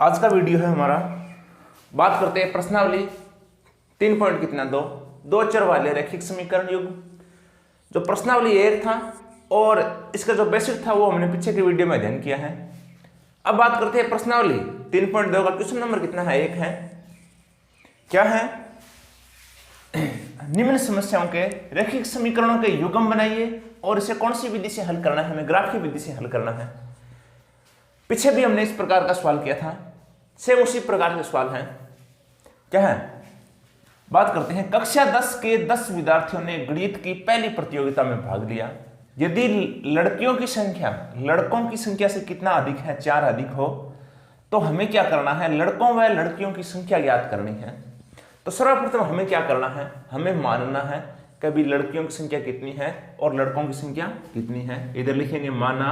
आज का वीडियो है हमारा, बात करते हैं प्रश्नावली 3 पॉइंट कितना दो चर वाले रैखिक समीकरण युग्म। जो प्रश्नावली 1 था और इसका जो बेसिक था वो हमने पीछे के वीडियो में अध्ययन किया है। अब बात करते हैं प्रश्नावली 3.2 का क्वेश्चन नंबर कितना है, 1 है। क्या है? निम्न समस्याओं के रैखिक समीकरणों के युग्म बनाइए और इसे कौन सी विधि से हल करना है, हमें ग्राफ की विधि से हल करना है। पीछे भी हमने इस प्रकार का सवाल किया था, सेम उसी प्रकार के सवाल हैं। क्या है? बात करते हैं, कक्षा 10 के 10 विद्यार्थियों ने गणित की पहली प्रतियोगिता में भाग लिया। यदि लड़कियों की संख्या लड़कों की संख्या से कितना अधिक है, 4 अधिक हो, तो हमें क्या करना है, लड़कों व लड़कियों की संख्या ज्ञात करनी है। तो सर्वप्रथम हमें क्या करना है, हमें मानना है कि अभी लड़कियों की संख्या कितनी है और लड़कों की संख्या कितनी है। इधर लिखेंगे माना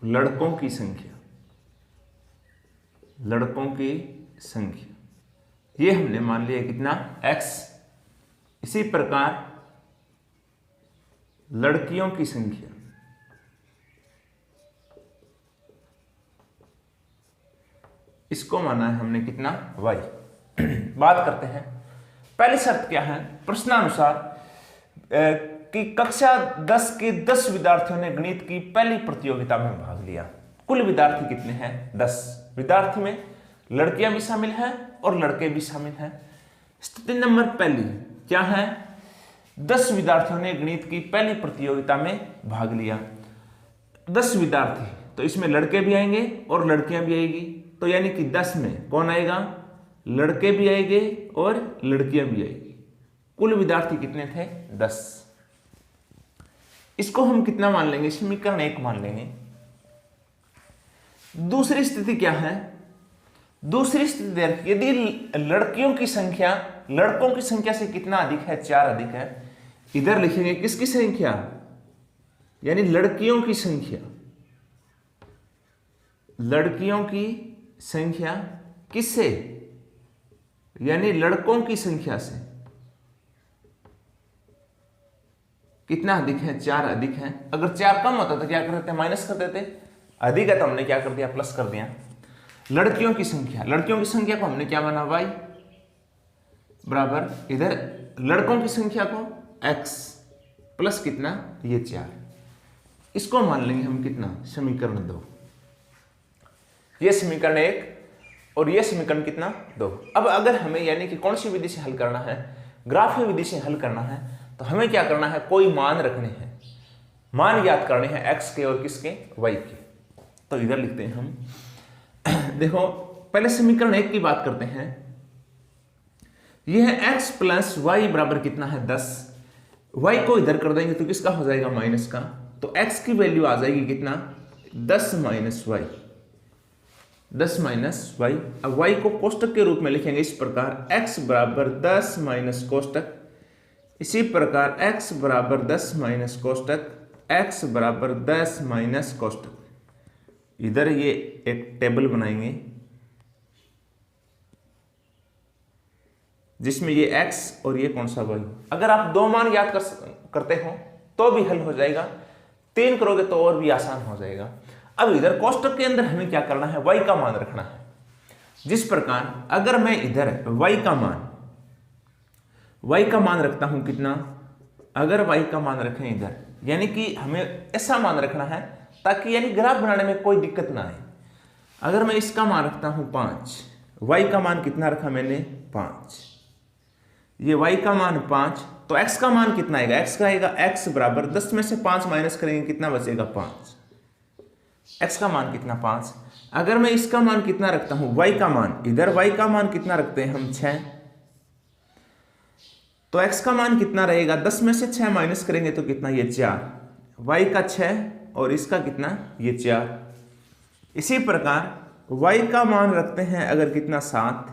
लड़कों की संख्या, लड़कों की संख्या ये हमने मान लिया कितना, x। इसी प्रकार लड़कियों की संख्या इसको माना है हमने कितना, y। बात करते हैं, पहली शर्त क्या है, प्रश्नानुसार कि कक्षा 10 के 10 विद्यार्थियों ने गणित की पहली प्रतियोगिता में भाग लिया। कुल विद्यार्थी कितने हैं, 10। विद्यार्थी में लड़कियां भी शामिल हैं और लड़के भी शामिल हैं। स्थिति नंबर पहली क्या है, 10 विद्यार्थियों ने गणित की पहली प्रतियोगिता में भाग लिया। 10 विद्यार्थी, तो इसमें लड़के भी आएंगे और लड़कियां भी आएगी, तो यानी कि 10 में कौन आएगा, लड़के भी आएंगे और लड़कियां भी आएगी। कुल विद्यार्थी कितने थे, 10। इसको हम कितना मान लेंगे, समीकरण 1 मान लेंगे। दूसरी स्थिति क्या है, दूसरी स्थिति यदि लड़कियों की संख्या लड़कों की संख्या से कितना अधिक है, 4 अधिक है। इधर लिखेंगे किसकी संख्या, यानी लड़कियों की संख्या, लड़कियों की संख्या किससे, यानी लड़कों की संख्या से कितना अधिक है, 4 अधिक है। अगर 4 कम होता तो क्या कर देते, माइनस कर देते। अधिक है तो हमने क्या कर दिया, प्लस कर दिया। लड़कियों की संख्या, लड़कियों की संख्या को हमने क्या माना, y बराबर इधर लड़कों की संख्या को x प्लस कितना, ये 4। इसको मान लेंगे हम कितना, समीकरण 2। ये समीकरण 1 और ये समीकरण कितना, 2। अब अगर हमें यानी कि कौन सी विधि से हल करना है, ग्राफीय विधि से हल करना है, तो हमें क्या करना है, कोई मान रखने हैं, मान याद करने हैं x के और किसके, y के। तो इधर लिखते हैं हम देखो पहले समीकरण 1 की बात करते हैं। यह है x प्लस वाई बराबर कितना है, 10। y को इधर कर देंगे तो किसका हो जाएगा, माइनस का। तो x की वैल्यू आ जाएगी कितना, 10 माइनस वाई, 10 माइनस वाई। अब y को कोष्टक के रूप में लिखेंगे इस प्रकार, x बराबर 10 माइनस कोष्टक, इसी प्रकार x बराबर 10 माइनस कोष्टक, x बराबर 10 माइनस कोष्टक। इधर ये एक टेबल बनाएंगे जिसमें ये x और ये कौन सा y। अगर आप 2 मान याद करते हो तो भी हल हो जाएगा, 3 करोगे तो और भी आसान हो जाएगा। अब इधर कोष्टक के अंदर हमें क्या करना है, y का मान रखना है। जिस प्रकार अगर मैं इधर y का मान रखता हूं कितना, अगर y का मान रखें इधर, यानी कि हमें ऐसा मान रखना है ताकि यानी ग्राफ बनाने में कोई दिक्कत ना आए। अगर मैं इसका मान रखता हूं 5, y का मान कितना रखा मैंने, 5, ये y का मान 5, तो x का मान कितना आएगा, x का आएगा x बराबर 10 में से 5 माइनस करेंगे कितना बचेगा, 5। x का मान कितना, 5। अगर मैं इसका मान कितना रखता हूं, y का मान, इधर y का मान कितना रखते हैं हम, 6, तो x का मान कितना रहेगा, 10 में से 6 माइनस करेंगे तो कितना, ये 4। y का 6 और इसका कितना, ये 4। इसी प्रकार y का मान रखते हैं अगर कितना, 7,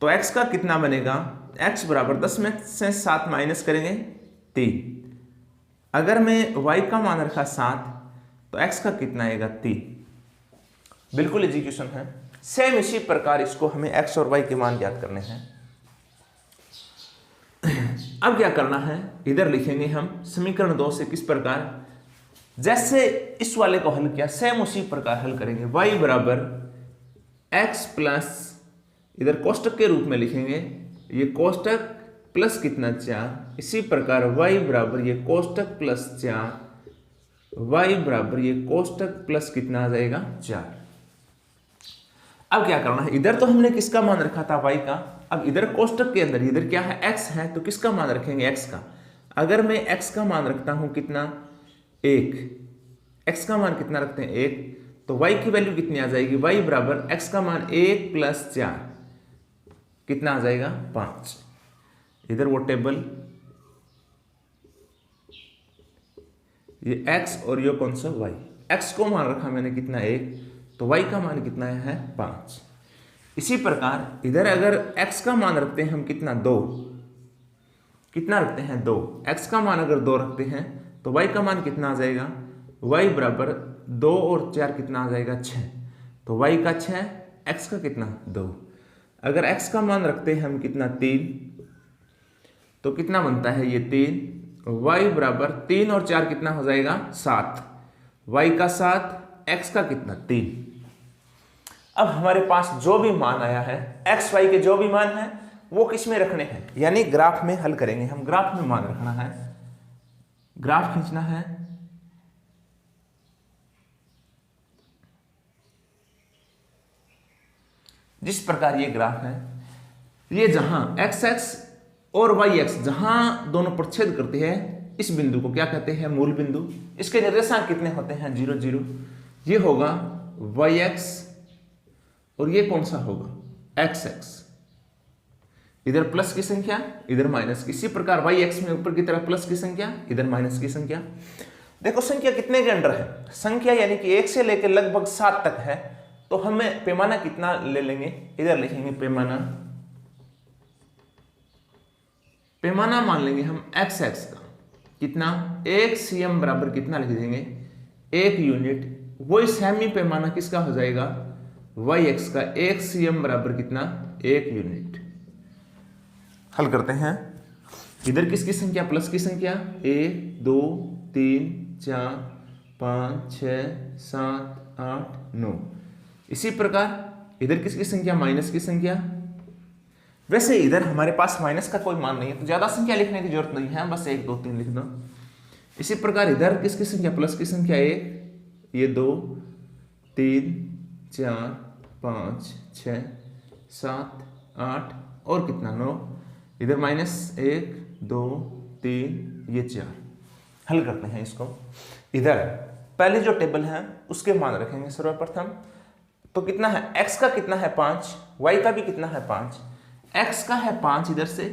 तो x का कितना बनेगा, x बराबर 10 में से 7 माइनस करेंगे 3। अगर मैं y का मान रखा 7 तो x का कितना आएगा, 3। बिल्कुल एग्जीक्यूशन है। सेम इसी प्रकार इसको हमें x और y के मान ज्ञात करने हैं। अब क्या करना है, इधर लिखेंगे हम समीकरण 2 से किस प्रकार, जैसे इस वाले को हल किया सेम उसी प्रकार हल करेंगे। y बराबर x प्लस, इधर कोष्टक के रूप में लिखेंगे, ये कोष्टक प्लस कितना 4, इसी प्रकार y बराबर ये कोष्टक प्लस 4, y बराबर ये कोष्टक प्लस कितना आ जाएगा 4। अब क्या करना है, इधर तो हमने किसका मान रखा था y का, अब इधर कोष्टक के अंदर इधर क्या है x है, तो किसका मान रखेंगे x का। अगर मैं x का मान रखता हूं कितना 1, x का मान कितना रखते हैं 1, तो y की वैल्यू कितनी आ जाएगी, y बराबर x का मान 1 प्लस 4 कितना आ जाएगा 5। इधर वो टेबल, ये x और ये कौन सा y, x को मान रखा मैंने कितना 1, तो y का मान कितना है 5। इसी प्रकार इधर अगर x का मान रखते हैं हम कितना 2, कितना रखते हैं 2, x का मान अगर 2 रखते हैं तो y का मान कितना आ जाएगा, y बराबर 2 और 4 कितना आ जाएगा 6, तो y का 6, x का कितना 2। अगर x का मान रखते हैं हम कितना 3, तो कितना बनता है ये 3, y बराबर 3 और 4 कितना हो जाएगा 7, y का 7, x का कितना 3। अब हमारे पास जो भी मान आया है, x y के जो भी मान है वो किस में रखने हैं, यानी ग्राफ में हल करेंगे हम। ग्राफ में मान रखना है, ग्राफ खींचना है। जिस प्रकार ये ग्राफ है, ये जहां x x और y x जहां दोनों प्रच्छेद करते हैं, इस बिंदु को क्या कहते हैं, मूल बिंदु। इसके निर्देशांक कितने होते हैं 0 0, ये होगा y x और ये कौन सा होगा x x। इधर प्लस की संख्या, इधर माइनस की। इसी प्रकार y x में ऊपर की तरफ प्लस की संख्या, इधर माइनस की संख्या। देखो संख्या कितने के अंडर है, संख्या यानी कि 1 से लेकर लगभग 7 तक है, तो हमें पैमाना कितना ले लेंगे, इधर लिखेंगे पैमाना, पैमाना मान लेंगे हम x x का कितना 1 cm बराबर कितना लिख देंगे 1 यूनिट। वही सेमी पैमाना किसका हो जाएगा, y x का 1 cm बराबर कितना 1 यूनिट। हल करते हैं। इधर किसकी संख्या, प्लस की संख्या 1 2 3 4 5 6 7 8 9। इसी प्रकार इधर किसकी संख्या, माइनस की संख्या। वैसे इधर हमारे पास माइनस का कोई मान नहीं है, तो ज्यादा संख्या लिखने की जरूरत नहीं है, बस 1 2 3 लिख दो। इसी प्रकार इधर किसकी संख्या, प्लस की संख्या 1, ये 2 3 4 5 6 7 8 और कितना 9। इधर माइनस 1 2 3 ये 4। हल करते हैं इसको। इधर पहले जो टेबल है उसके मान रखेंगे सर्वप्रथम, तो कितना है, x का कितना है 5, y का भी कितना है 5, x का है 5 इधर से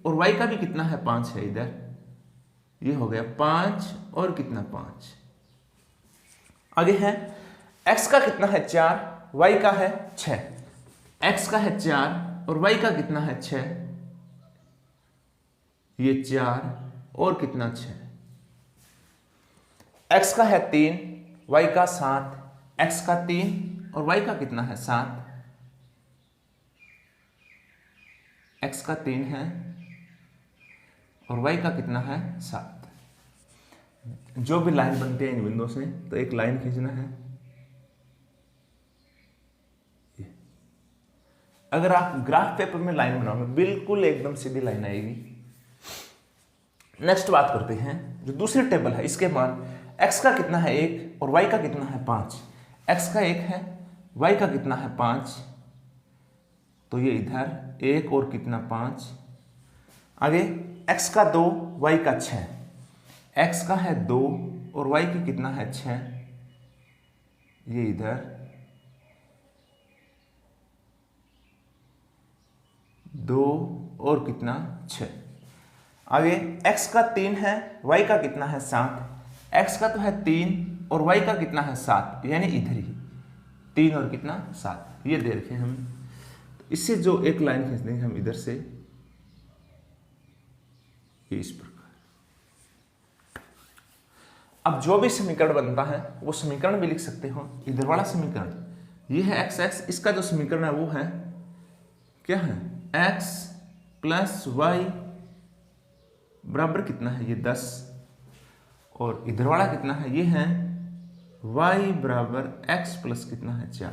और y का भी कितना है 5 है इधर, ये हो गया 5 और कितना 5। आगे है x का कितना है 4, y का है 6, x का है 4 और y का कितना है 6, ये 4 और कितना 6। x का है 3, y का 7, x का 3 और y का कितना है 7, x का 3 है और y का कितना है 7। जो भी लाइन बनती है इन बिंदुओं से, तो एक लाइन खींचना है। अगर आप ग्राफ पेपर में लाइन बनाओगे बिल्कुल एकदम सीधी लाइन आएगी। नेक्स्ट बात करते हैं, जो दूसरी टेबल है इसके मान, x का कितना है 1 और y का कितना है 5। x का 1 है, y का कितना है 5, तो ये इधर 1 और कितना 5। आगे x का 2, y का 6, x का है 2 और y की कितना है 6, ये इधर 2 और कितना 6। आगे x का 3 है, y का कितना है 7, x का तो है 3 और y का कितना है 7, यानी इधर ही 3 और कितना 7, ये दे रखे हम। इससे जो एक लाइन खींच देंगे हम इधर से, ये इस प्रकार। अब जो भी समीकरण बनता है वो समीकरण भी लिख सकते हो। इधर वाला समीकरण ये है x x, इसका जो समीकरण है वो है क्या है, x प्लस वाई बराबर कितना है ये 10, और इधर वाला कितना है, ये है y बराबर x प्लस कितना है 4।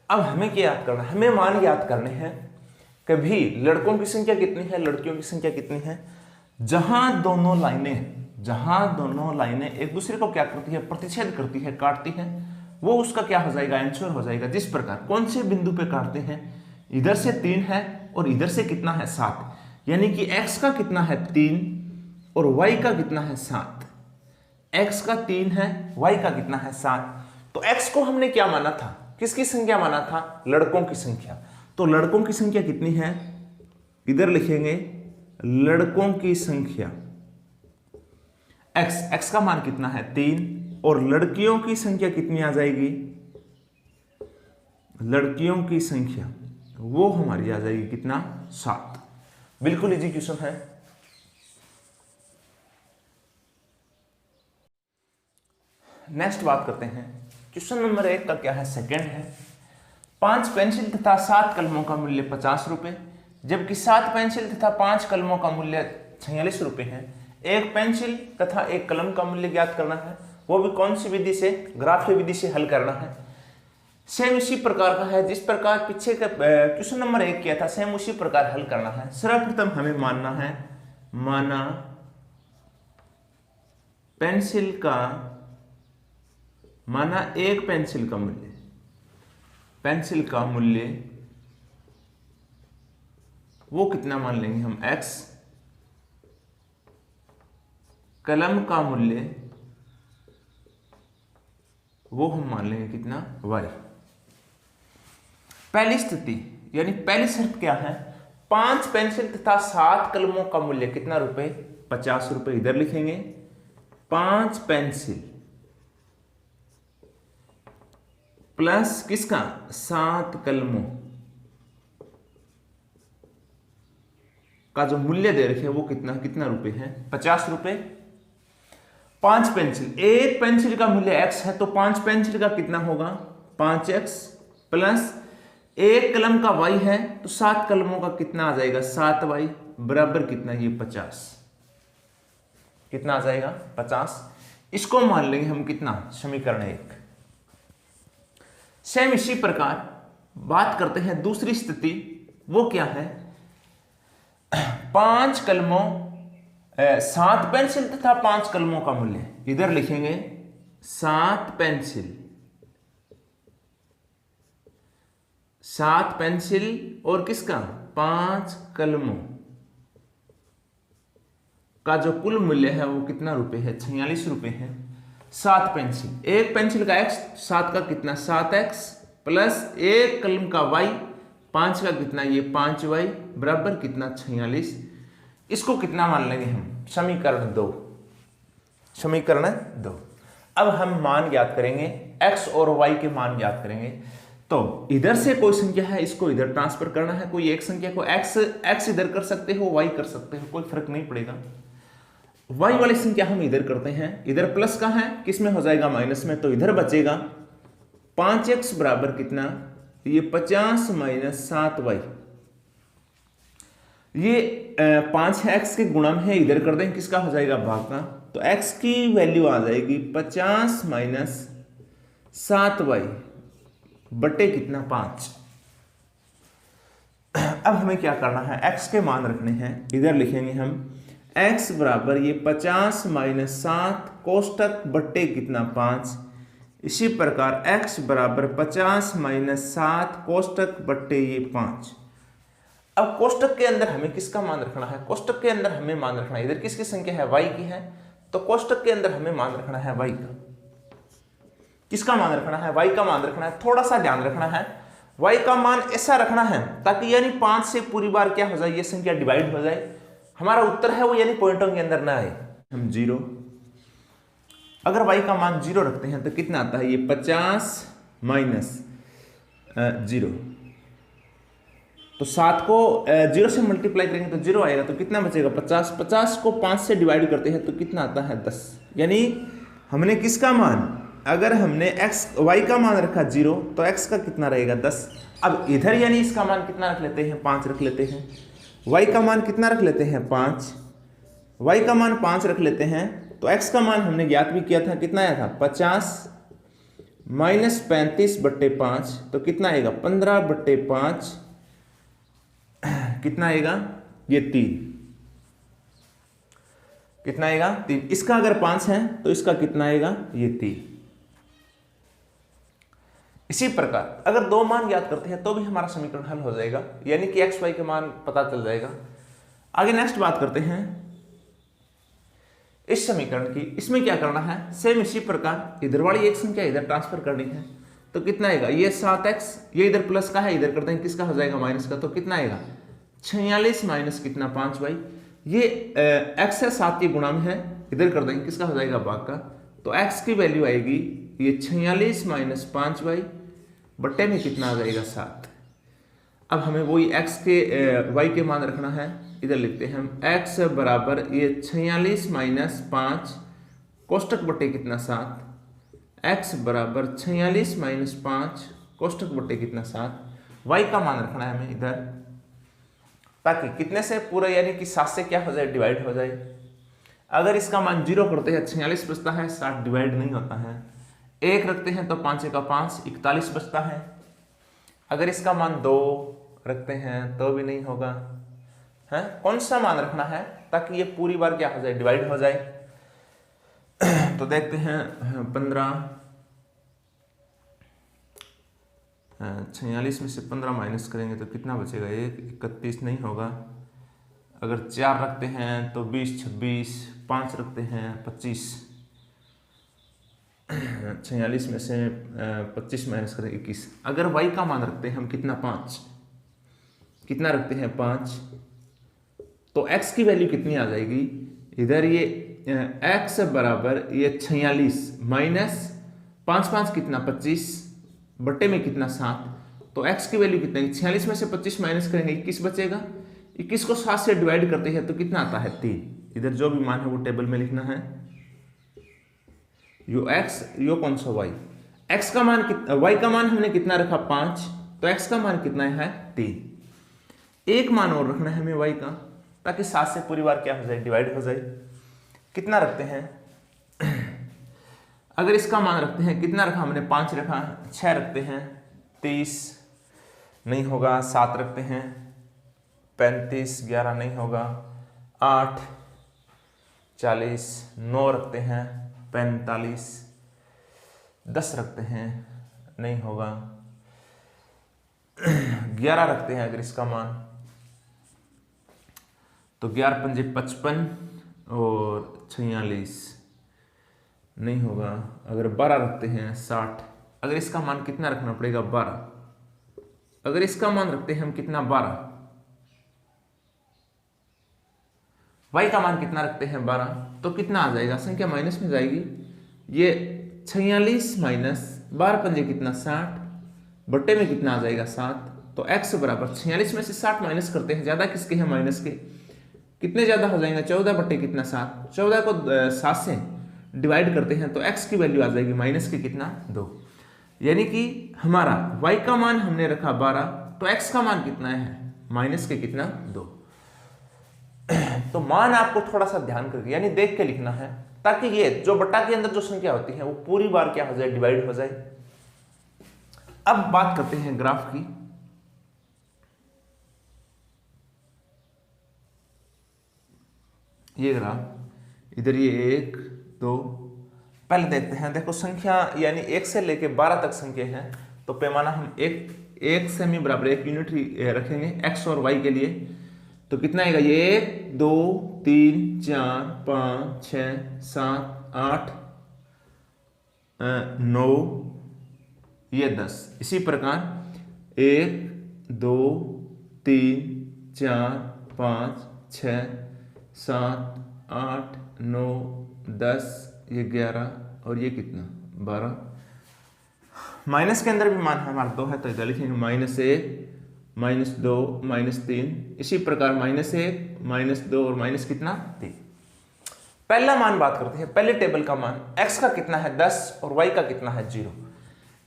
अब हमें क्या याद करना है, हमें मान याद करने हैं कभी लड़कों की संख्या कितनी है, लड़कियों की संख्या कितनी है, जहां दोनों लाइनें एक दूसरे को क्या करती है, प्रतिच्छेद करती है, काटती हैं, वो उसका क्या हो जाएगा, आंसर हो जाएगा। जिस प्रकार कौन से बिंदु पे काटते हैं, इधर से 3 है और इधर से कितना है 7, यानी कि x का कितना है 3 और y का कितना है 7। x का 3 है, y का कितना है 7। तो x को हमने क्या माना था, किसकी संख्या माना था, लड़कों की संख्या। तो लड़कों की संख्या कितनी है, इधर लिखेंगे लड़कों की संख्या x का मान कितना है 3 और लड़कियों की संख्या कितनी आ जाएगी, लड़कियों की संख्या वो हमारी आ जाएगी कितना 7। बिल्कुल इजी क्वेश्चन है। नेक्स्ट बात करते हैं, क्वेश्चन नंबर 1 का क्या है, सेकंड है। 5 पेंसिल तथा 7 कलमों का मूल्य 50 रुपए, जबकि 7 पेंसिल तथा 5 कलमों का मूल्य 46 रुपए है। एक पेंसिल तथा एक कलम का मूल्य ज्ञात करना है, वो भी कौन सी विधि से, ग्राफीय विधि से हल करना है। सेम इसी प्रकार का है जिस प्रकार पीछे का क्वेश्चन नंबर 1 किया था, सेम उसी प्रकार हल करना है। सर्वप्रथम हमें मानना है, माना पेंसिल का, माना एक पेंसिल का मूल्य, पेंसिल का मूल्य वो कितना मान लेंगे हम x, कलम का मूल्य वो हम मान लेंगे कितना y। पहली स्थिति यानी पहली शर्त क्या है, 5 पेंसिल तथा 7 कलमों का मूल्य कितना रुपए, 50 रुपए। इधर लिखेंगे 5 पेंसिल प्लस किसका 7 कलमों का जो मूल्य दे रखे हैं वो कितना रुपए है, 50 रुपए। 5 पेंसिल, एक पेंसिल का मूल्य x है तो 5 पेंसिल का कितना होगा 5x प्लस एक कलम का y है तो 7 कलमों का कितना आ जाएगा 7y बराबर कितना, ये 50। कितना आ जाएगा 50। इसको मान लेंगे हम कितना, समीकरण 1। सेम इसी प्रकार बात करते हैं दूसरी स्थिति, वो क्या है, 5 कलमों 7 पेंसिल तथा 5 कलमों का मूल्य, इधर लिखेंगे 7 पेंसिल, 7 पेंसिल और किसका 5 कलमों का जो कुल मूल्य है वो कितना रुपए है, 46 रुपए है। 7 पेंसिल, एक पेंसिल का x, 7 का कितना 7x प्लस एक कलम का y, 5 का कितना ये 5y बराबर कितना 46। इसको कितना मान लेंगे हम, समीकरण 2, समीकरण 2। अब हम मान ज्ञात करेंगे, x और y के मान ज्ञात करेंगे। तो इधर से कोई संख्या है इसको इधर ट्रांसफर करना है, कोई एक संख्या को x इधर कर सकते हो, y कर सकते हो, कोई फर्क नहीं पड़ेगा। y वाली संख्या हम इधर करते हैं, इधर प्लस का है, किस में हो जाएगा माइनस में, तो इधर बचेगा 5x बराबर कितना, ये 50 माइनस 7y। ये 5 है x के गुणन है, इधर कर दें, किसका हो जाएगा भाग का, तो x की वैल्यू आ जाएगी 50 माइनस 7y बटे कितना 5। अब हमें क्या करना है, x के मान रखने हैं, इधर लिखेंगे हम x बराबर ये 50 माइनस 7 कोष्टक बट्टे कितना 5। इसी प्रकार x बराबर 50 माइनस 7 कोष्टक बट्टे ये 5। अब कोष्टक के अंदर हमें किसका मान रखना है, कोष्टक के अंदर हमें मान रखना है, इधर किसकी संख्या है y की है, तो कोष्टक के अंदर हमें मान रखना है y का। किसका मान रखना है, y का मान रखना है। थोड़ा सा ध्यान रखना है, y का मान ऐसा रखना है ताकि यानी 5 से पूरी बार क्या हो जाए, ये संख्या डिवाइड हो जाए, हमारा उत्तर है वो यानी पॉइंटों के अंदर ना आए। हम 0, अगर y का मान 0 रखते हैं तो कितना आता है, ये 50 माइनस 0, तो 7 को 0 से मल्टीप्लाई करेंगे तो 0 आएगा, तो कितना बचेगा 50। 50 को 5 से डिवाइड करते हैं तो कितना आता है 10। यानी हमने किसका मान, अगर हमने y का मान रखा 0 तो x का कितना रहेगा 10। अब इधर यानी इसका मान कितना रख लेते हैं, 5 रख लेते हैं। y का मान कितना रख लेते हैं 5, y का मान 5 रख लेते हैं तो x का मान हमने ज्ञात भी किया था, कितना आया था 50 माइनस 35/5, तो कितना आएगा 15/5, कितना आएगा ये 3, कितना आएगा 3। इसका अगर 5 है तो इसका कितना आएगा ये 3। इसी प्रकार अगर दो मान ज्ञात करते हैं तो भी हमारा समीकरण हल हो जाएगा, यानी कि x y के मान पता चल जाएगा। आगे नेक्स्ट बात करते हैं इस समीकरण की। इसमें क्या करना है, सेम इसी प्रकार इधर वाली एक संख्या इधर ट्रांसफर करनी है, तो कितना आएगा ये 7x, ये इधर प्लस का है, इधर करते हैं किसका हो जाएगा माइनस का, तो कितना आएगा 46 माइनस कितना 5y, ये x है 7 के गुणा में है, इधर कर देंगे किसका हो जाएगा भाग का, तो x की वैल्यू आएगी ये 46 माइनस 5y बट्टे में कितना आ जाएगा 7। अब हमें वही x के y के मान रखना है, इधर लिखते हैं हम x बराबर ये 46 माइनस 5 कोष्टक बट्टे कितना 7, x बराबर 46 माइनस 5 कोष्टक बट्टे कितना 7, y का मान रखना है हमें इधर, ताकि कितने से पूरा यानी कि 7 से क्या हो जाए डिवाइड हो जाए। अगर इसका मान 0 करते हैं 46 बचता है, 7 डिवाइड नहीं होता है। 1 रखते हैं तो 5 का 5 41 बचता है। अगर इसका मान 2 रखते हैं तो भी नहीं होगा है। कौन सा मान रखना है ताकि ये पूरी बार क्या हो जाए डिवाइड हो जाए। तो देखते हैं 15 46 में से 15 माइनस करेंगे तो कितना बचेगा, 1 31 नहीं होगा। अगर 4 रखते हैं तो 20 26, 5 रखते हैं 25, 46 में से 25 माइनस करें 21। अगर y का मान रखते हैं हम कितना 5, कितना रखते हैं 5, तो x की वैल्यू कितनी आ जाएगी इधर, ये x बराबर ये 46 माइनस 5 5 कितना 25 बट्टे में कितना 7, तो x की वैल्यू कितना है 46 में से 25 माइनस करेंगे 21 बचेगा। 21 को 7 से डिवाइड करते हैं तो कितना आता है 3। इधर जो भी मान है वो टेबल में लिखना है, यो x यो कौन सा y। x का मान y का मान हमने कितना रखा 5, तो x का मान कितना है 3। एक मान और रखना है हमें y का, ताकि 7 से पूरी बार क्या हो जाए डिवाइड हो जाए। कितना रखते हैं, अगर इसका मान रखते हैं कितना रखा हमने 5 रखा, 6 रखते हैं 30 नहीं होगा, 7 रखते हैं 35 11 नहीं होगा, 8 40 9 रखते हैं 45, 10 रखते हैं नहीं होगा, 11 रखते हैं अगर इसका मान तो 11 पंजे 55 और 46 नहीं होगा। अगर 12 रखते हैं 60, अगर इसका मान कितना रखना पड़ेगा 12, अगर इसका मान रखते हैं हम कितना 12, y का मान कितना रखते हैं 12, तो कितना आ जाएगा, संख्या माइनस में जाएगी। ये 46 माइनस 12 पंजे कितना 60 बट्टे में कितना आ जाएगा 7, तो x बराबर 46 में से 60 माइनस करते हैं, ज्यादा किसके हैं माइनस के, कितने ज्यादा हो जाएंगे 14 बट्टे कितना 7, 14 को 7 से डिवाइड करते हैं तो x की वैल्यू आ जाएगी माइनस के कितना 2। यानी कि हमारा y का मान हमने रखा 12, तो x का मान कितना है माइनस के कितना 2। तो मान आपको थोड़ा सा ध्यान करके यानी देख के लिखना है, ताकि ये जो बट्टा के अंदर जो संख्या होती है वो पूरी बार क्या हो जाए डिवाइड हो जाए। अब बात करते हैं ग्राफ की। ये ग्राफ इधर ये 1 2, पहले देखते हैं। देखो संख्या यानी 1 से लेके 12 तक संख्या है, तो पैमाना हम एक सेमी बराबर 1 यूनिट रखेंगे x और y के लिए। तो कितना आएगा ये 1 2 3 4 5 6 7 8 9 ये 10। इसी प्रकार 1 2 3 4 5 6 7 8 9 10 ये 11 और ये कितना 12। माइनस के अंदर भी मान हमारा 2 है तो इधर लिखेंगे -1 -2 -3। इसी प्रकार -1 -2 और माइनस कितना 3। पहला मान बात करते हैं, पहले टेबल का मान x का कितना है 10 और y का कितना है 0।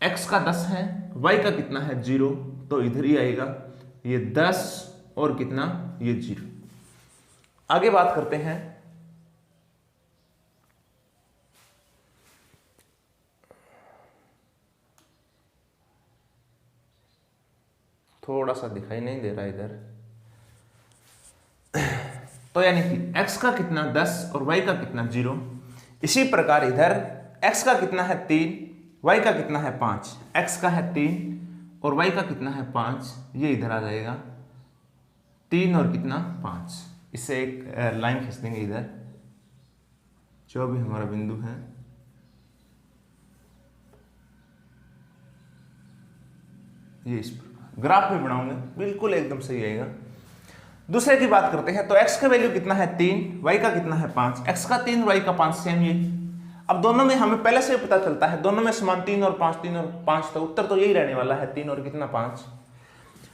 x का 10 है, y का कितना है 0, तो इधर ही आएगा ये 10 और कितना ये 0। आगे बात करते हैं थोड़ा सा दिखाई नहीं दे रहा इधर। तो यानी कि x का कितना 10 और y का कितना 0। इसी प्रकार इधर x का कितना है 3, y का कितना है 5। x का है 3 और y का कितना है 5, ये इधर आ जाएगा 3 और कितना 5। इससे एक लाइन खींच देंगे इधर, जो भी हमारा बिंदु है ये इस प्रकार ग्राफ में बनाऊंगे, बिल्कुल एकदम सही आएगा। दूसरे की बात करते हैं तो x का वैल्यू कितना है 3, y का कितना है 5। x का 3 y का 5 सेम ये। अब दोनों में हमें पहले से पता चलता है दोनों में समान 3 और 5, 3 और 5, तो उत्तर तो यही रहने वाला है 3 और कितना 5।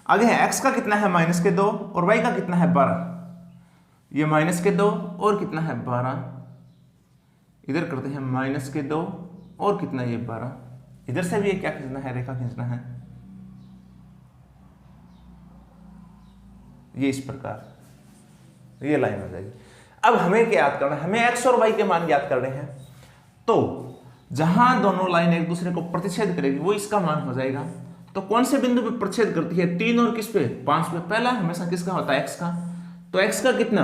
आगे है x का कितना है -2 और y का कितना है 12। ये -2 और कितना है 12, इधर करते हैं -2 और कितना ये 12। इधर से भी ये क्या खींचना है, रेखा खींचना है, ये इस प्रकार ये लाइन हो जाएगी। अब हमें क्या याद करना है, हमें x और y के मान याद करने हैं। तो जहां दोनों लाइन एक दूसरे को प्रतिच्छेद करेगी वो इसका मान हो जाएगा। तो कौन से बिंदु पे प्रतिच्छेद करती है, 3 और किस पे 5 पे। पहला हमेशा किसका होता है, x का। तो x का कितना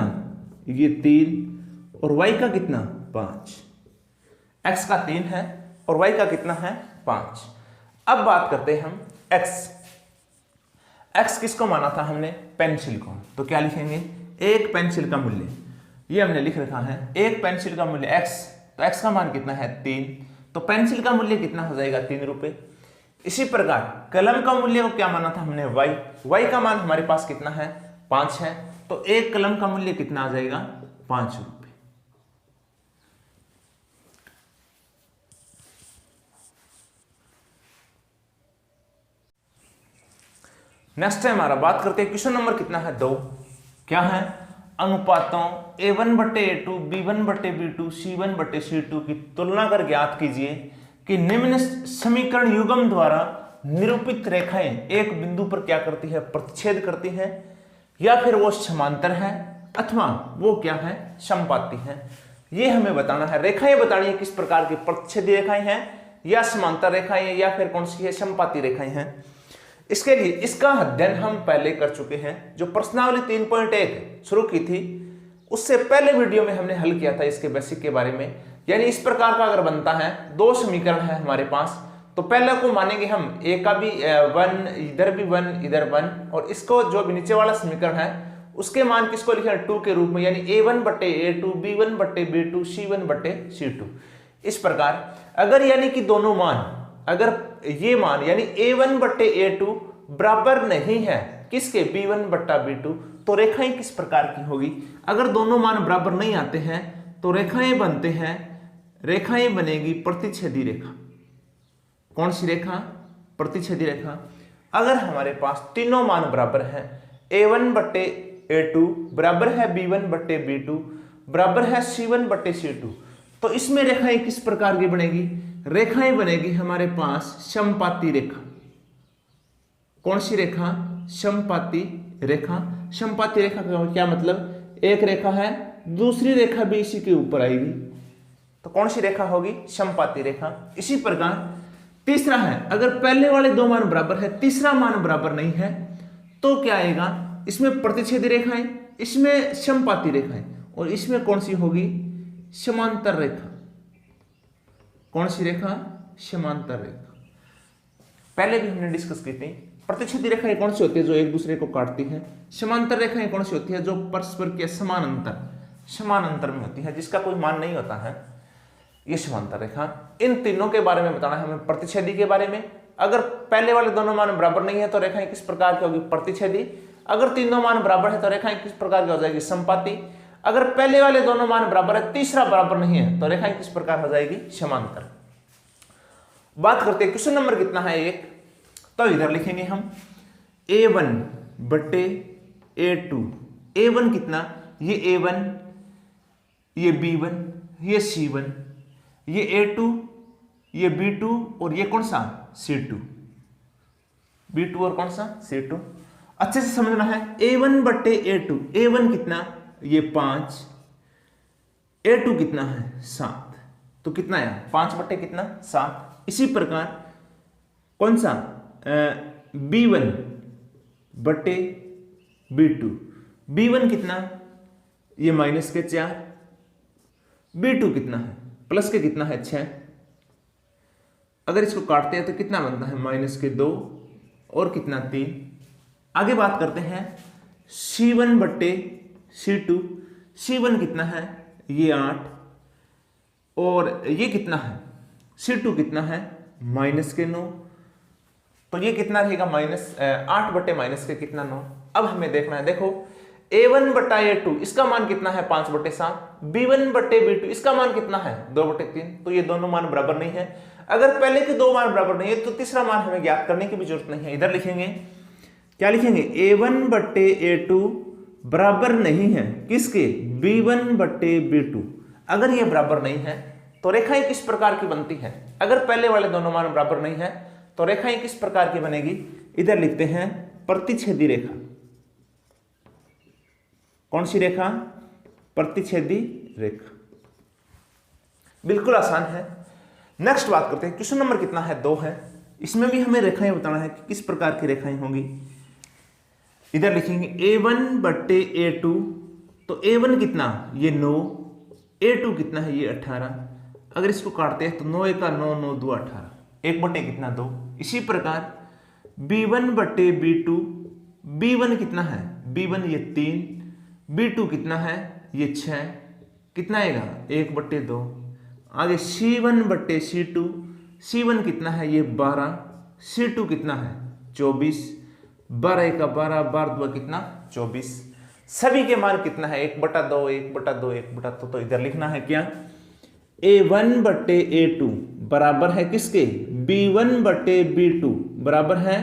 ये 3 और y का कितना 5। x का 3 है और y का कितना है 5। अब बात करते हैं हम x किसको माना था हमने, पेंसिल को। तो क्या लिखेंगे, एक पेंसिल का मूल्य, ये हमने लिख रखा है एक पेंसिल का मूल्य x। तो x का मान कितना है 3, तो पेंसिल का मूल्य कितना हो जाएगा 3 रुपए। इसी प्रकार कलम का मूल्य को क्या माना था हमने y का मान हमारे पास कितना है 5 है, तो एक कलम का मूल्य कितना आ जाएगा 5 रुपए। नेक्स्ट है हमारा, बात करते हैं क्वेश्चन नंबर कितना है 2। क्या है, अनुपातों a1/a2 b1/b2 c1/c2 की तुलना कर ज्ञात कीजिए कि निम्न समीकरण युग्म द्वारा निरूपित रेखाएं एक बिंदु पर क्या करती है, प्रतिच्छेद करती है, या फिर वो समांतर है अथवा वो क्या है, समपाती है। ये हमें बताना है, रेखाएं बतानी है किस प्रकार की, प्रतिच्छेदी रेखाएं हैं या समांतर रेखाएं हैं या फिर कौन सी है, समपाती रेखाएं हैं। इसके लिए इसका अध्ययन हम पहले कर चुके हैं, जो प्रश्नावली 3.1 शुरू की थी उससे पहले वीडियो में हमने हल किया था इसके बेसिक के बारे में। यानी इस प्रकार का अगर बनता है, दो समीकरण है हमारे पास, तो पहले को मानेंगे हम a का भी 1, इधर भी 1, इधर 1, और इसको जो भी नीचे वाला समीकरण है उसके मान किसको लिखे 2 के रूप में, यानी a1/a2 b1/b2 c1/c2। इस प्रकार अगर यानी कि दोनों मान, अगर ये मान यानी a1/a2 बराबर नहीं है किसके, b1/b2, तो रेखाएं किस प्रकार की होगी। अगर दोनों मान बराबर नहीं आते हैं तो रेखाएं बनते हैं, रेखाएं बनेगी प्रतिच्छेदी रेखा। कौन सी रेखा, प्रतिच्छेदी रेखा। अगर हमारे पास तीनों मान बराबर हैं, a1/a2 बराबर है b1/b2 बराबर है c1/c2, तो इसमें रेखाएं किस प्रकार की बनेगी, रेखाएं बनेगी हमारे पास समपाती रेखा। कौन सी रेखा, समपाती रेखा। समपाती रेखा का क्या मतलब, एक रेखा है दूसरी रेखा भी इसी के ऊपर आएगी, तो कौन सी रेखा होगी, समपाती रेखा। इसी प्रकार तीसरा है, अगर पहले वाले दो मान बराबर है, तीसरा मान बराबर नहीं है, तो क्या आएगा, इसमें प्रतिच्छेदी रेखाएं, इसमें समपाती रेखाएं, और इसमें कौन सी होगी, समांतर रेखा। कौन सी रेखा, समांतर रेखा। पहले भी हमने डिस्कस की थी, प्रतिच्छेदी रेखाएं कौन सी होती है, जो एक दूसरे को काटती है। समांतर रेखाएं कौन सी होती है, जो परस्पर के समानांतर में होती है, जिसका कोई मान नहीं होता है, ये समांतर रेखा। इन तीनों के बारे में बताना है हमें, प्रतिच्छेदी के बारे में। अगर पहले वाले दोनों मान बराबर नहीं है तो रेखाएं किस प्रकार की होगी, प्रतिच्छेदी। अगर तीनों मान बराबर है तो रेखाएं किस प्रकार की हो जाएगी, समपाती। अगर पहले वाले दोनों मान बराबर है, तीसरा बराबर नहीं है, तो रेखाएं किस प्रकार हो जाएगी, समांतर। बात करते हैं क्वेश्चन नंबर कितना है 1। तो इधर लिखेंगे हम a1/a2। a1 कितना, ये a1, ये b1, ये c1, ये a2, ये b2, और ये कौन सा, c2। b2 और कौन सा, c2। अच्छे से समझना है, a1/a2, a1 कितना, ये 5, a2 कितना है 7, तो कितना है 5 कितना 7। इसी प्रकार कौन सा b1, बटे B2। B1 कितना, ये माइनस के 4, B2 कितना है, प्लस के कितना है 6। अगर इसको काटते हैं तो कितना बनता है, माइनस के 2 और कितना 3। आगे बात करते हैं C1 बटे C2। C1 कितना है, ये 8 और ये कितना है, C2 कितना है, माइनस के 9। तो ये कितना रहेगा, माइनस 8 बटे माइनस के कितना 9। अब हमें देखना है, देखो A1 बटा A2 इसका मान कितना है, 5 बटे 7। B1 बटे B2 इसका मान कितना है, 2 बटे 3। तो ये दोनों मान बराबर नहीं है। अगर पहले के दो मान बराबर नहीं है तो तीसरा मान हमें ज्ञात करने की भी जरूरत नहीं है। इधर लिखेंगे, क्या लिखेंगे, A1 बटे A2 बराबर नहीं है किसके, B1 बटे B2। अगर ये बराबर नहीं है तो रेखाएं किस प्रकार की बनती है। अगर पहले वाले दोनों मान बराबर नहीं है तो रेखाएं किस प्रकार की बनेगी। इधर लिखते हैं प्रतिच्छेदी रेखा। कौन सी रेखा, प्रतिच्छेदी रेखा। बिल्कुल आसान है। नेक्स्ट बात करते हैं, क्वेश्चन नंबर कितना है, 2 है। इसमें भी हमें रेखाएं बताना है कि किस प्रकार की रेखाएं होंगी। इधर लिखेंगे A1 बटे A2। तो A1 कितना, ये 9, A2 कितना है, ये 18। अगर इसको काटते हैं तो 9 1 9, 9 2 18, 1 बटे कितना 2। इसी प्रकार B1 बटे B2। B1 कितना है, B1 ये 3, B2 कितना है, ये 6, कितना आएगा, 1 बटे 2। आगे C1 बटे C2। C1 कितना है, ये 12, C2 कितना है, 24, 12 1 12, 12 2 कितना 24। सभी के मान कितना है, 1 बटा 2, 1 बटा 2, 1 बटा 2। तो इधर लिखना है क्या, A1 बटे A2 बराबर है किसके, B1 बटे B2 बराबर है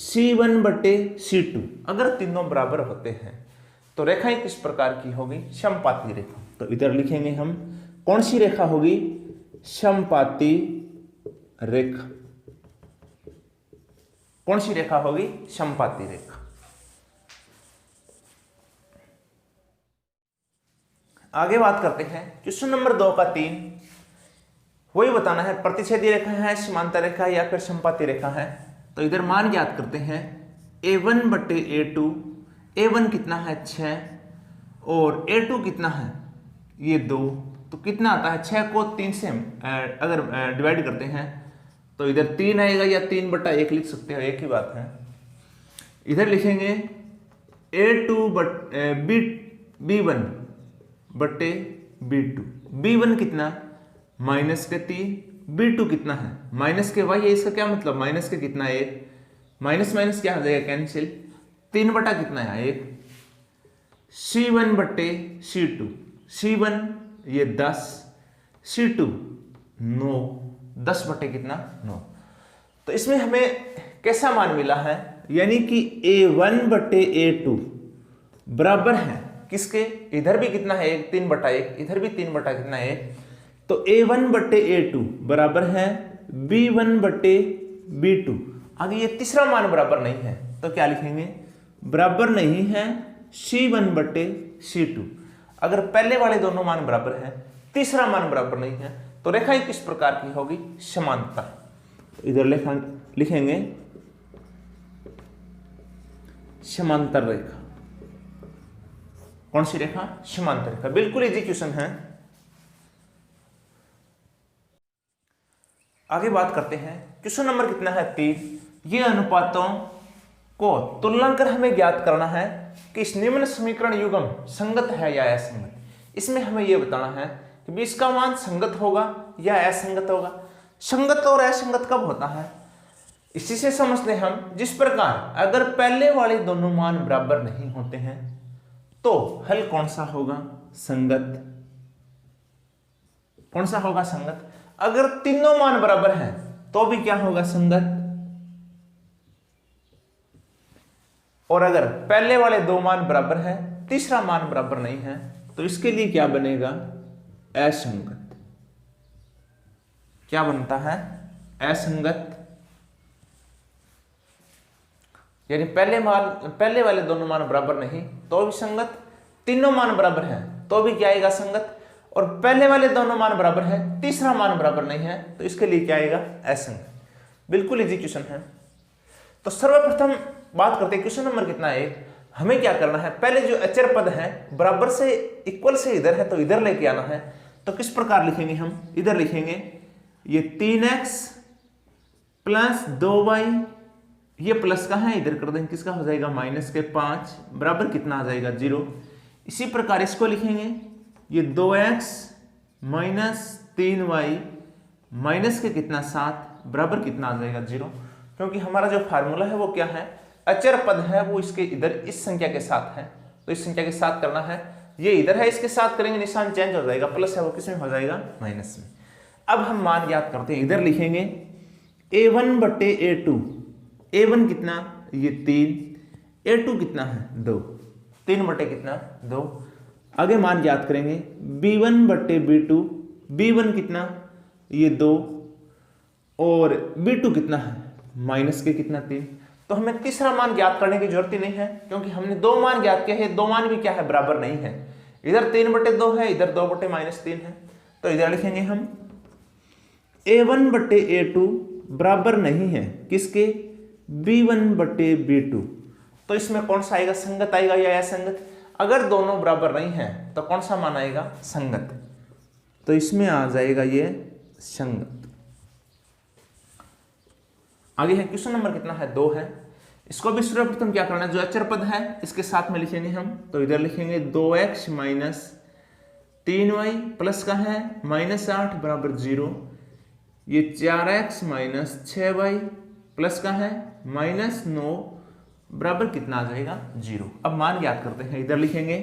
C1 बटे C2। अगर तीनों बराबर होते हैं तो रेखाएं किस प्रकार की होगी, समपाती रेखा। तो इधर लिखेंगे हम, कौन सी रेखा होगी, समपाती रेखा। कौन सी रेखा होगी, समपाती रेखा। आगे बात करते हैं क्वेश्चन नंबर 2 का 3। वही बताना है प्रतिच्छेदी रेखा है, समांतर रेखा या फिर समपाती रेखा है। तो इधर मान ज्ञात करते हैं, A1 बटे A2। A1 कितना है 6 और A2 कितना है, ये 2। तो कितना आता है, 6 को 3 से अगर डिवाइड करते हैं तो इधर 3 आएगा या 3 बटा 1 लिख सकते हो, एक ही बात है। इधर लिखेंगे A2 B1 बटे B2। B1 कितना, माइनस के 3, B2 कितना है, माइनस के y है। इसका क्या मतलब, माइनस के कितना 1, माइनस माइनस क्या हो जाएगा, कैंसिल। 3 बटा कितना है 1। C1 बटे C2। C1 ये 10, C2 9, 10 बटे कितना 9। तो इसमें हमें कैसा मान मिला है, यानी कि A1 बटे A2 बराबर है किसके, इधर भी कितना है 1, 3 बटा 1, इधर भी 3 बटा कितना 1। तो A1 बटे A2 बराबर है B1 बटे B2। आगे ये तीसरा मान बराबर नहीं है तो क्या लिखेंगे, बराबर नहीं है C1 बटे C2। अगर पहले वाले दोनों मान बराबर है, तीसरा मान बराबर नहीं है तो रेखाएं किस प्रकार की होगी, समांतर। तो इधर लिखेंगे समांतर रेखा। कौन सी रेखा, समांतर रेखा। बिल्कुल इजी क्वेश्चन है। आगे बात करते हैं, क्वेश्चन नंबर कितना है 3। ये अनुपातों को तुलना कर हमें ज्ञात करना है कि इस निम्न समीकरण युग्म संगत है या असंगत। इसमें हमें यह बताना है कि इसका मान संगत होगा या असंगत होगा। संगत और असंगत कब होता है, इसी से समझते हम, जिस प्रकार अगर पहले वाले दोनों मान बराबर नहीं होते हैं तो हल कौन सा होगा, संगत। कौन सा होगा, संगत। अगर तीनों मान बराबर हैं तो भी क्या होगा, संगत। और अगर पहले वाले दो मान बराबर हैं, तीसरा मान बराबर नहीं है तो इसके लिए क्या बनेगा, असंगत। क्या बनता है, असंगत। यानी पहले वाले दोनों मान बराबर नहीं तो भी संगत, तीनों मान बराबर हैं तो भी क्या आएगा, संगत। और पहले वाले दोनों मान बराबर है, तीसरा मान बराबर नहीं है तो इसके लिए क्या आएगा, असंगत। बिल्कुल इजी क्वेश्चन है। तो सर्वप्रथम बात करते हैं क्वेश्चन नंबर कितना है 1। हमें क्या करना है, पहले जो अचर पद है बराबर से इक्वल से इधर है तो इधर लेके आना है। तो किस प्रकार लिखेंगे हम, इधर लिखेंगे ये 3x प्लस 2y, ये प्लस का है इधर कर देंगे, किसका हो जाएगा माइनस के 5 बराबर कितना आ जाएगा 0। इसी प्रकार इसको लिखेंगे ये 2x माइनस 3y माइनस के कितना 7 बराबर कितना आ जाएगा 0। क्योंकि हमारा जो फार्मूला है वो क्या है, अचर पद है वो इसके इधर इस संख्या के साथ है, तो इस संख्या के साथ करना है। ये इधर है इसके साथ करेंगे निशान चेंज हो जाएगा, प्लस है वो किस में हो जाएगा माइनस में। अब हम मान याद करते हैं, इधर लिखेंगे a1 बटे a2, a1 कितना ये 3, a2 कितना है 2, 3 बटे कितना 2। आगे मान याद करेंगे b1 बटे b2, b1 कितना ये 2 और b2 कितना है माइनस के कितना 3। तो हमें तीसरा मान ज्ञात करने की जरूरत ही नहीं है, क्योंकि हमने 2 मान ज्ञात किए हैं, 2 मान भी क्या है बराबर नहीं है। इधर 3 बटे 2 है, इधर 2 बटे माइनस 3 है। तो इधर लिखेंगे हम a1 बटे a2 बराबर नहीं है किसके, b1 बटे b2। तो इसमें कौन सा आएगा, संगत आएगा या असंगत। अगर दोनों बराबर नहीं है तो कौन सा मान आएगा, संगत। तो इसमें आ जाएगा ये संगत। आगे है क्वेश्चन नंबर कितना है 2 है। इसको भी सर्वप्रथम क्या करना है, जो अचर पद है इसके साथ में लिखेंगे हम। तो इधर लिखेंगे 2x माइनस 3y प्लस का है माइनस 8 बराबर 0। ये 4x माइनस 6y प्लस का है माइनस 9 बराबर कितना आ जाएगा 0। अब मान ज्ञात करते हैं, इधर लिखेंगे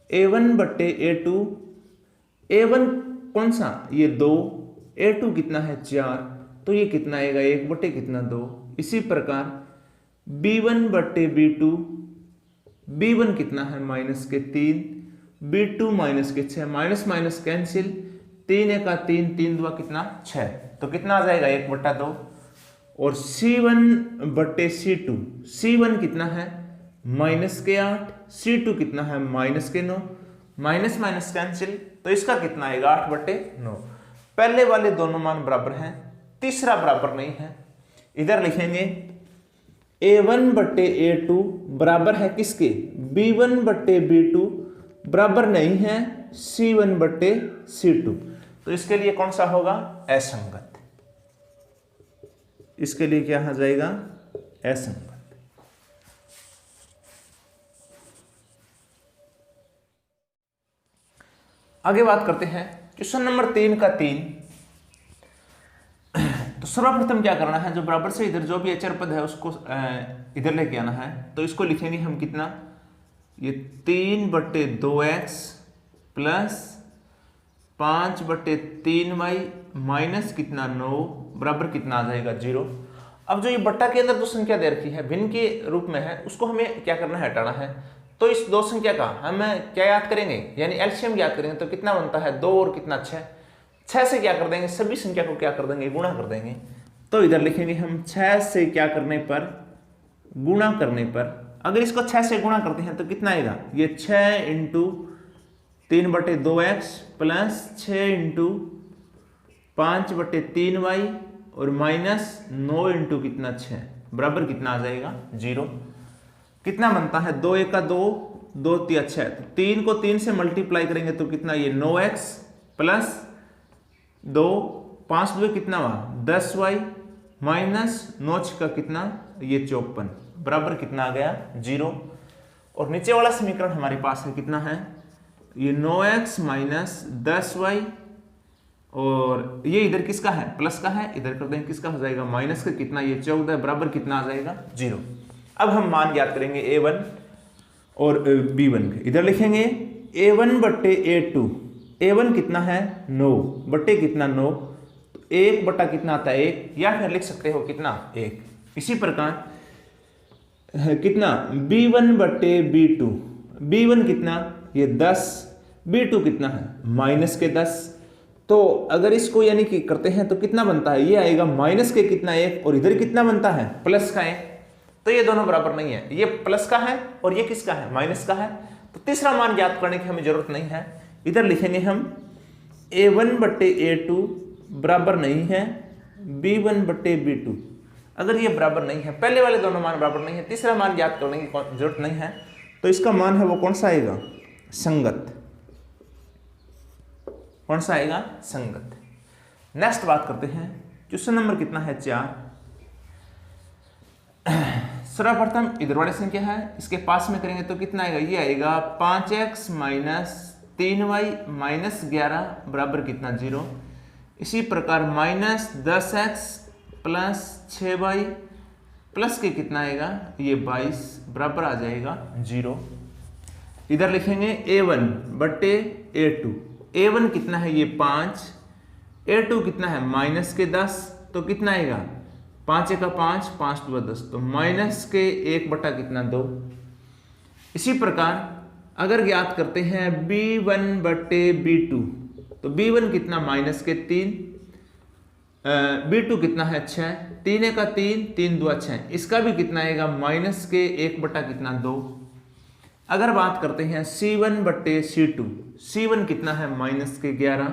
a1 बटे a2, a1 कौन सा ये 2, a2 कितना है 4, तो ये कितना आएगा 1 बटे कितना 2। इसी प्रकार b1 बटे b2, b1 कितना है माइनस के 3, b2 माइनस के 6, माइनस माइनस कैंसिल, 3 1 3, 3 2 कितना 6, तो कितना आ जाएगा 1 बटा 2। और c1 बटे c2, c1 कितना है माइनस के 8, c2 कितना है माइनस के 9, माइनस माइनस कैंसिल, तो इसका कितना आएगा 8 बटे 9। पहले वाले दोनों मान बराबर हैं, तीसरा बराबर नहीं है। इधर लिखेंगे a1 बटे a2 बराबर है किसके, b1 बटे b2 बराबर नहीं है c1 बटे c2। तो इसके लिए कौन सा होगा, असंगत। इसके लिए क्या आ जाएगा, असंगत। आगे बात करते हैं क्वेश्चन नंबर 3 का 3। तो सर्वप्रथम क्या करना है, जो बराबर से इधर जो भी अचर पद है उसको इधर लेके आना है। तो इसको लिखेंगे हम कितना, ये 3 बटे 2x प्लस 5 बटे 3y माइनस कितना 9 बराबर कितना आ जाएगा 0। अब जो ये बट्टा के अंदर जो संख्या दे रखी है भिन्न के रूप में है, उसको हमें क्या करना है, हटाना है। तो इस दो संख्या का हम क्या याद करेंगे, यानी एलसीएम याद करेंगे। तो कितना बनता है 2 और कितना 6 से क्या कर देंगे, सभी संख्या को क्या कर देंगे, गुणा कर देंगे। तो इधर लिखेंगे हम 6 से क्या करने पर, गुणा करने पर। अगर इसको 6 से गुणा करते हैं तो कितना आएगा, ये 6 इंटू 3 बटे 2x प्लस 6 इंटू 5 बटे 3y और माइनस 9 इंटू कितना 6 बराबर कितना आ जाएगा 0। कितना बनता है, 2 1 2, 2 3 6, तो 3 को 3 से मल्टीप्लाई करेंगे तो कितना, ये 9x प्लस 2, 5 2 कितना हुआ 10y माइनस 9 का कितना, ये 54 बराबर कितना आ गया 0। और नीचे वाला समीकरण हमारे पास है कितना है, ये 9x माइनस 10y और ये इधर किसका है, प्लस का है, इधर कर देंगे किसका हो जाएगा माइनस का कितना, ये 14 बराबर कितना आ जाएगा 0। अब हम मान ज्ञात करेंगे a1 और b1 के। इधर लिखेंगे a1 बटे a2, a1 कितना है 9 बटे कितना 9, तो 1 बटा कितना आता है 1, या फिर लिख सकते हो कितना 1। इसी प्रकार कितना b1 बटे b2, b1 कितना ये 10, b2 कितना है माइनस के 10। तो अगर इसको यानी कि करते हैं तो कितना बनता है, ये आएगा माइनस के कितना 1 और इधर कितना बनता है प्लस का 1। तो ये दोनों बराबर नहीं है, ये प्लस का है और ये किसका है माइनस का है। तो तीसरा मान ज्ञात करने की हमें जरूरत नहीं है। इधर लिखेंगे हम a1 बटे a2 बराबर नहीं है b1 बटे b2। अगर ये बराबर नहीं है, पहले वाले दोनों मान बराबर नहीं है, तीसरा मान ज्ञात करने की जरूरत नहीं है, तो इसका मान है वो कौन सा आएगा? संगत। कौन सा आएगा? संगत। नेक्स्ट बात करते हैं, क्वेश्चन नंबर कितना है? 4। सर्वप्रथम इधर वाली संख्या है, इसके पास में करेंगे तो कितना आएगा? ये आएगा 5x माइनस 3y माइनस 11 बराबर कितना? 0। इसी प्रकार minus 10x plus 6y plus के कितना आएगा? ये 22 बराबर आ जाएगा 0। इधर लिखेंगे a1 बट्टे a2। a1 कितना है? ये 5। a2 कितना है? माइनस के 10, तो कितना आएगा? 5 का 5, 5 2 10, तो माइनस के 1 बटा कितना? 2। इसी प्रकार अगर ज्ञात करते हैं b1 बट्टे b2, तो b1 कितना? माइनस के 3, b2 कितना है? 6, 3 का 3, 3 2 6, इसका भी कितना आएगा? माइनस के 1 बटा कितना? 2। अगर बात करते हैं c1 बट्टे c2, c1 कितना है? माइनस के 11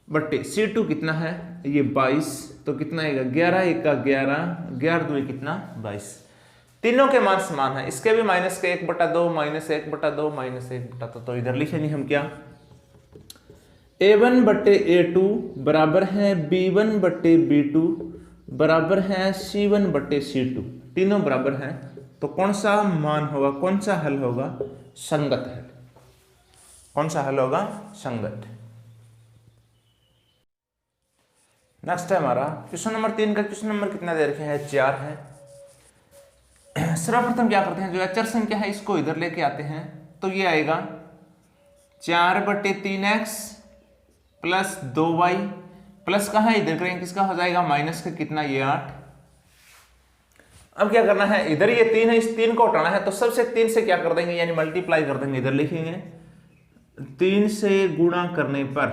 बट्टे c2 कितना है? ये 22, तो कितना आएगा? 11 1 का 11, 11 2 कितना? 22। तीनों के मान समान है, इसके भी माइनस के 1 बटा 2, माइनस 1 बटा 2, माइनस 1 बटा 2, तो इधर लिखेंगे हम क्या? a1 बट्टे a2 बराबर है b1 बट्टे b2 बराबर है c1 बट्टे c2, तीनों बराबर हैं, तो कौन सा मान होगा? कौन सा हल होगा? संगत हल। कौन सा हल होगा? संगत। नेक्स्ट है हमारा क्वेश्चन नंबर 3 का। क्वेश्चन नंबर कितना दे रखे हैं? 4 है। सर्वप्रथम क्या करते हैं, जो अचर संख्या है इसको इधर लेके आते हैं, तो ये आएगा 4 बटे 3x प्लस 2y प्लस कहाँ है? इधर करेंगे किसका हो जाएगा? माइनस का कितना? ये 8। अब क्या करना है? इधर ये 3 है, इस 3 को हटाना है, तो सबसे 3 से क्या कर देंगे? यानी मल्टीप्लाई कर देंगे। इधर लिखेंगे 3 से गुणा करने पर,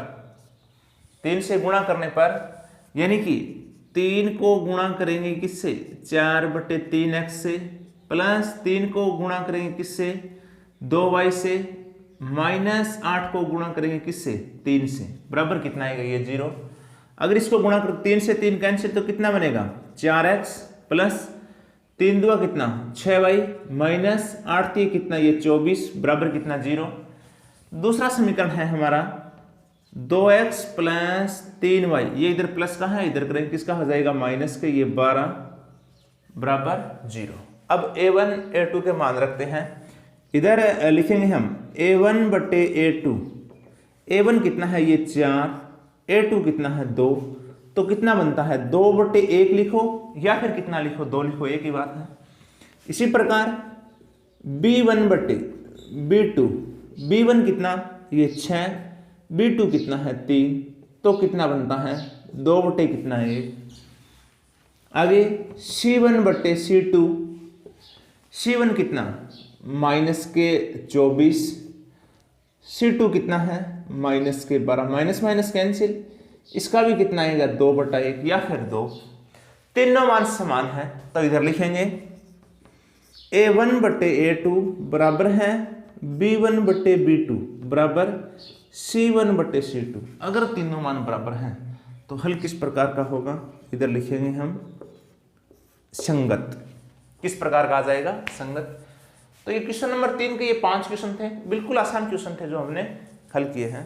3 से गुणा करने पर यानी कि 3 को गुणा करेंगे किससे? 4 बटे 3x से, प्लस 3 को गुणा करेंगे किससे? 2y से, माइनस 8 को गुणा करेंगे किससे? 3 से, बराबर कितना आएगा? ये 0। अगर इसको गुणा कर 3 से 3 कैंसिल, तो कितना बनेगा? 4x प्लस 3 2 कितना? 6y माइनस 8 3 कितना? ये 24 बराबर कितना? 0। दूसरा समीकरण है हमारा 2x प्लस 3y, ये इधर प्लस कहाँ है? इधर करेंगे किसका हो जाएगा? माइनस के, ये 12 बराबर 0। अब a1 a2 के मान रखते हैं, इधर लिखेंगे हम a1 बटे a2। a1 कितना है? ये 4, a2 कितना है? 2, तो कितना बनता है? 2 बटे 1 लिखो या फिर कितना लिखो? 2 लिखो, एक ही बात है। इसी प्रकार b1 बटे b2, b1 कितना? ये 6, b2 कितना है? 3, तो कितना बनता है? 2 बटे कितना? 1। आगे c1 बटे c2, c1 कितना? माइनस के 24, c2 कितना है? माइनस के 12, माइनस माइनस कैंसिल, इसका भी कितना आएगा? 2 बटा 1 या फिर 2। तीनों मान समान है, तो इधर लिखेंगे a1 बटे a2 बराबर है b1 बटे b2 बराबर c1 बटे c2। अगर तीनों मान बराबर हैं तो हल किस प्रकार का होगा? इधर लिखेंगे हम संगत। किस प्रकार का आ जाएगा? संगत। तो ये क्वेश्चन नंबर 3 के ये 5 क्वेश्चन थे, बिल्कुल आसान क्वेश्चन थे जो हमने हल किए हैं।